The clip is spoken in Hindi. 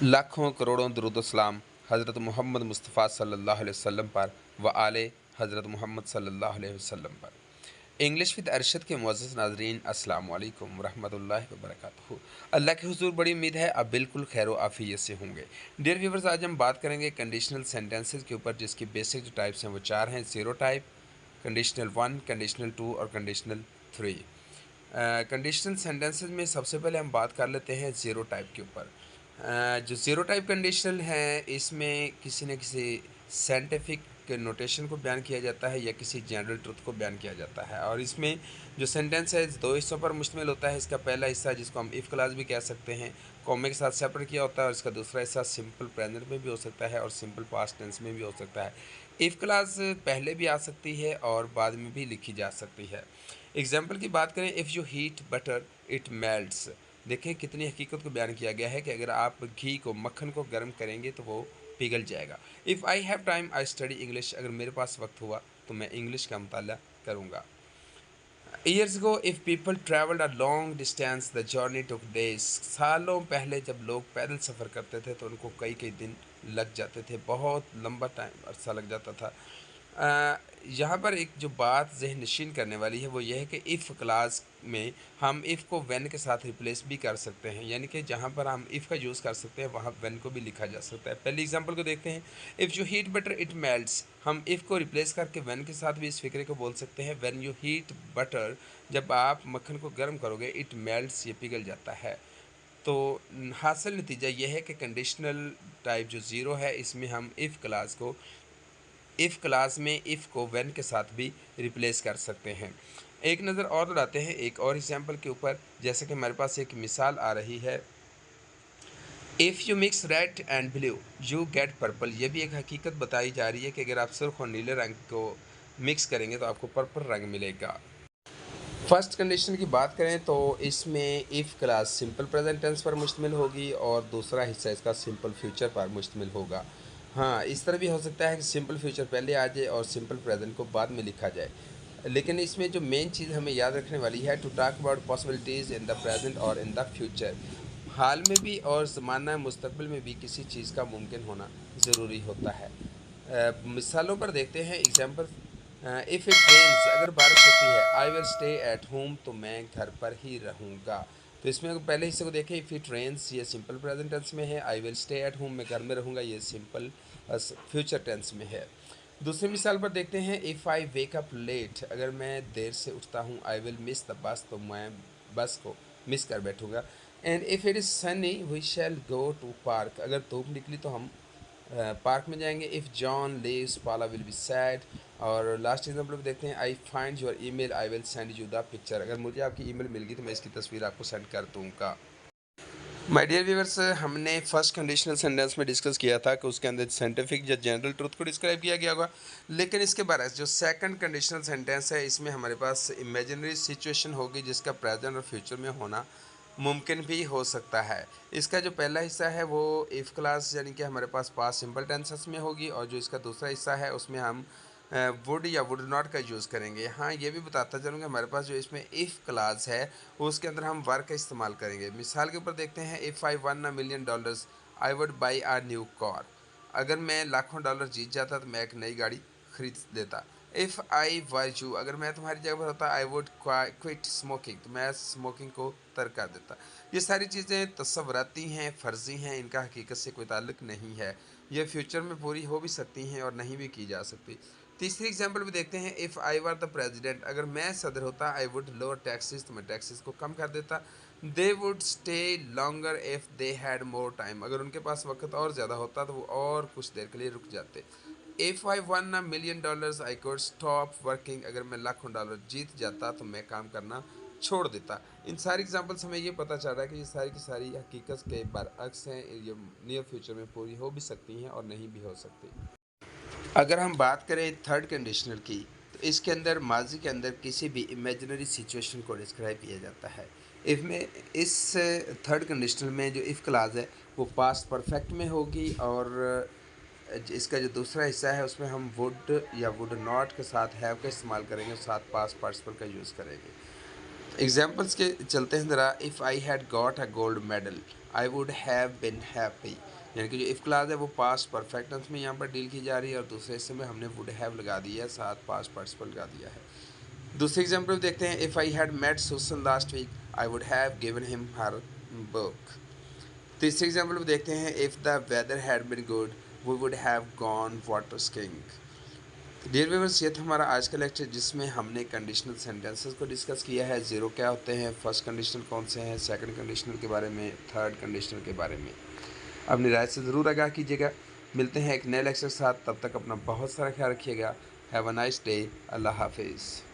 लाखों करोड़ों दुरूद सलाम हज़रत मोहम्मद मुस्तफ़ा सल्लल्लाहु अलैहि वसल्लम पर व आले हज़रत मोहम्मद सल्लल्लाहु अलैहि वसल्लम पर। इंग्लिश विद अरशद के मुअज़्ज़ज़ नाज़रीन, अस्सलामु अलैकुम रहमतुल्लाहि व बरकातुहू। अल्लाह के हुज़ूर बड़ी उम्मीद है आप बिल्कुल खैर आफ़ियत से होंगे। डियर व्यूअर्स, आज हम बात करेंगे कंडीशनल सेंटेंसेस के ऊपर, जिसकी बेसिक जो टाइप्स हैं वो चार हैं: zero type, conditional one, conditional two और कंडीशनल थ्री। कंडीशनल सेंटेंसेस में सबसे पहले हम बात कर लेते हैं ज़ीरो टाइप के ऊपर। जो ज़ीरो टाइप कंडीशनल है, इसमें किसी न किसी साइंटिफिक नोटेशन को बयान किया जाता है या किसी जनरल ट्रुथ को बयान किया जाता है, और इसमें जो सेंटेंस है दो हिस्सों पर मुश्तमिल होता है। इसका पहला हिस्सा, जिसको हम इफ़ क्लास भी कह सकते हैं, कॉमे के साथ सेपरेट किया होता है, और इसका दूसरा हिस्सा सिंपल प्रेजेंट में भी हो सकता है और सिंपल पास्ट टेंस में भी हो सकता है। इफ़ क्लास पहले भी आ सकती है और बाद में भी लिखी जा सकती है। एग्जाम्पल की बात करें, if you heat butter it melts. देखें कितनी हकीकत को बयान किया गया है कि अगर आप घी को, मक्खन को गर्म करेंगे तो वो पिघल जाएगा। If I have time I study English. अगर मेरे पास वक्त हुआ तो मैं इंग्लिश का मुताला करूँगा। Years go if people travelled a long distance the journey took days. सालों पहले जब लोग पैदल सफ़र करते थे तो उनको कई कई दिन लग जाते थे, बहुत लंबा टाइम अरसा लग जाता था। यहाँ पर एक जो बात ज़हन नशीन करने वाली है वो ये है कि इफ़ क्लास में हम इफ़ को व्हेन के साथ रिप्लेस भी कर सकते हैं, यानी कि जहाँ पर हम इफ़ का यूज़ कर सकते हैं वहाँ व्हेन को भी लिखा जा सकता है। पहली एग्जांपल को देखते हैं, if you heat butter it melts. हम इफ़ को रिप्लेस करके व्हेन के साथ भी इस फिक्रे को बोल सकते हैं, व्हेन यू हीट बटर, जब आप मक्खन को गर्म करोगे, इट मेल्ट्स, ये पिघल जाता है। तो हासिल नतीजा ये है कि कंडीशनल टाइप जो ज़ीरो है, इसमें हम इफ़ क्लास में इफ़ को व्हेन के साथ भी रिप्लेस कर सकते हैं। एक नज़र और दौड़ाते हैं एक और एग्जांपल के ऊपर। जैसे कि हमारे पास एक मिसाल आ रही है, if you mix red and blue you get purple. ये भी एक हकीकत बताई जा रही है कि अगर आप सुर्ख और नीले रंग को मिक्स करेंगे तो आपको पर्पल रंग मिलेगा। फर्स्ट कंडीशन की बात करें तो इसमें if clause simple present tense पर मुश्तमिल होगी और दूसरा हिस्सा इसका सिंपल फ्यूचर पर मुश्तमिल होगा। हाँ, इस तरह भी हो सकता है कि सिंपल फ्यूचर पहले आ जाए और सिंपल प्रेजेंट को बाद में लिखा जाए। लेकिन इसमें जो मेन चीज़ हमें याद रखने वाली है, to talk about possibilities in the present और इन द फ्यूचर। हाल में भी और ज़माना मुस्तकबिल में भी किसी चीज़ का मुमकिन होना ज़रूरी होता है। मिसालों पर देखते हैं एग्जाम्पल। इफ़ इट रेन्स, अगर बारिश होती है, I will stay at home, तो मैं घर पर ही रहूँगा। तो इसमें अगर पहले हिस्से को देखें, इफ़ इट रेन्स ये सिंपल प्रेजेंट टेंस में है, I will stay at home मैं घर में रहूँगा ये सिंपल फ्यूचर टेंस में है। दूसरी मिसाल पर देखते हैं, if I wake up late, अगर मैं देर से उठता हूँ, I will miss the bus, तो मैं बस को मिस कर बैठूँगा। And if it is sunny we shall go to park, अगर धूप निकली तो हम पार्क में जाएंगे। If John leaves Paula will be sad. और लास्ट एग्जाम्पल भी देखते हैं, I find your email I will send you the picture, अगर मुझे आपकी ईमेल मिल गई तो मैं इसकी तस्वीर आपको सेंड कर दूँगा। माय डियर व्यूअर्स, हमने फर्स्ट कंडीशनल सेंटेंस में डिस्कस किया था कि उसके अंदर साइंटिफिक या जनरल ट्रुथ को डिस्क्राइब किया गया होगा, लेकिन इसके बाद जो सेकंड कंडीशनल सेंटेंस है, इसमें हमारे पास इमेजिनरी सिचुएशन होगी जिसका प्रेजेंट और फ्यूचर में होना मुमकिन भी हो सकता है। इसका जो पहला हिस्सा है वो इफ़ क्लास यानी कि हमारे पास पास्ट सिंपल टेंसेस में होगी, और जो इसका दूसरा हिस्सा है उसमें हम वुड या वुड नॉट का यूज़ करेंगे। हाँ, ये भी बताता चलूँगा, हमारे पास जो इसमें इफ़ क्लास है उसके अंदर हम वर्क का इस्तेमाल करेंगे। मिसाल के ऊपर देखते हैं, if I won $1 million I would buy a new car. अगर मैं लाखों डॉलर जीत जाता तो मैं एक नई गाड़ी खरीद लेता। इफ़ आई वर यू, अगर मैं तुम्हारी जगह पर होता, आई वुड क्विट स्मोकिंग, तो मैं स्मोकिंग को तर्क कर देता। ये सारी चीज़ें तस्वराती हैं, फ़र्ज़ी हैं, इनका हकीकत से कोई ताल्लुक नहीं है। ये फ्यूचर में पूरी हो भी सकती हैं और नहीं भी की जा सकती। तीसरी एग्जांपल भी देखते हैं, if I were the president, अगर मैं सदर होता, आई वुड लोअर टैक्सेस, तो मैं टैक्सेस को कम कर देता। They would stay longer if they had more time, अगर उनके पास वक्त और ज़्यादा होता तो वो और कुछ देर के लिए रुक जाते। If I won $1 million I could stop working, अगर मैं लाखों डॉलर जीत जाता तो मैं काम करना छोड़ देता। इन सारी एग्जांपल्स हमें ये पता चल रहा है कि ये सारी की सारी हकीकत के बरअक्स हैं, ये नियर फ्यूचर में पूरी हो भी सकती हैं और नहीं भी हो सकती। अगर हम बात करें थर्ड कंडीशनल की, तो इसके अंदर माजी के अंदर किसी भी इमेजिनरी सिचुएशन को डिस्क्राइब किया जाता है। इफ़ में इस थर्ड कंडीशनल में जो इफ़ क्लास है वो पास्ट परफेक्ट में होगी, और इसका जो दूसरा हिस्सा है उसमें हम वुड या वुड नॉट के साथ हैव का इस्तेमाल करेंगे, साथ पास्ट पार्टिसिपल का यूज़ करेंगे। एग्जाम्पल्स के चलते हैं ज़रा, if I had got a gold medal, I would have been happy, यानी कि जो इफ़ क्लास है वो पास्ट परफेक्ट टेंस में यहाँ पर डील की जा रही है और दूसरे हिस्से में हमने वुड हैव लगा दिया है, साथ पास्ट पार्टिसिपल लगा दिया है। दूसरी एग्जाम्पल देखते हैं, if I had met Susan last week I would have given him her book. तीसरी एग्जाम्पल देखते हैं, if the weather had been good we would have gone water skiing. Dear viewers, ये था हमारा आज का लेक्चर जिसमें हमने कंडीशनल सेंटेंसेस को डिस्कस किया है। ज़ीरो क्या होते हैं, फर्स्ट कंडीशनल कौन से हैं, सेकंड कंडीशनल के बारे में, थर्ड कंडीशनल के बारे में। अपनी राय से ज़रूर आगाह कीजिएगा। मिलते हैं एक नए लेक्चर के साथ, तब तक अपना बहुत सारा ख्याल रखिएगा। Have a nice day. अल्लाह हाफिज़।